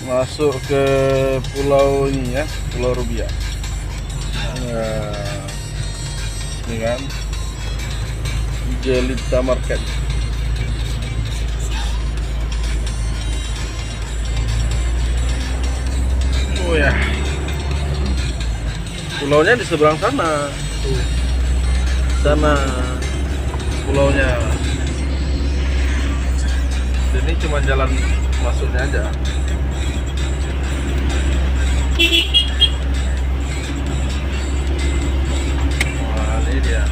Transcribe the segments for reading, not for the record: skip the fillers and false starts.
masuk ke pulau ini ya, Pulau Rubia. Nah, ini kan Jelita Market. Oh ya, pulaunya di seberang sana. Tuh. Sana pulaunya. Ini cuma jalan masuknya aja. Wah, ini dia.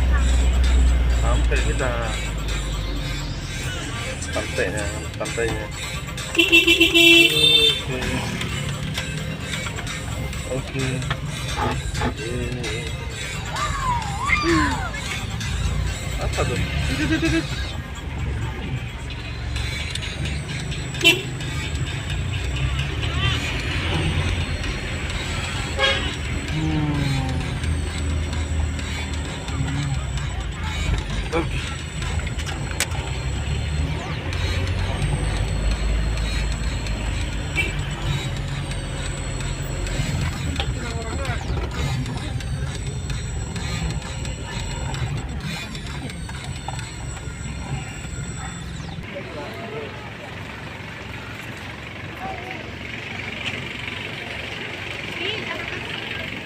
Sampai kita pantainya. Oke. Ini apa tuh? Oke.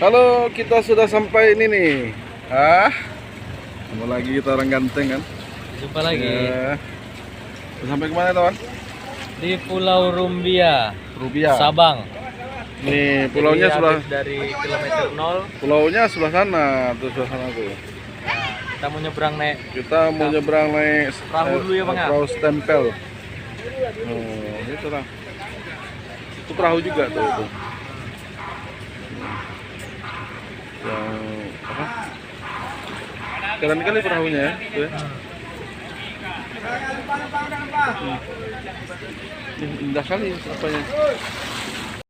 Halo, kita sudah sampai ini nih. Ketemu lagi kita orang ganteng kan? Jumpa lagi Sampai kemana teman? di Pulau Rumbia, Rubia. Sabang. Nih pulaunya Jadi sebelah. habis dari kilometer 0. Pulaunya sebelah sana, tuh sebelah sana tuh. Nah, kita mau nyebrang naik Kita mau nyebrang naik Perahu dulu ya, Bang, ya? perahu stempel. Oh, itu lah. Itu perahu juga tuh itu. Yang apa? Keren kali perahunya ya, tuh ya. Indah kali apanya.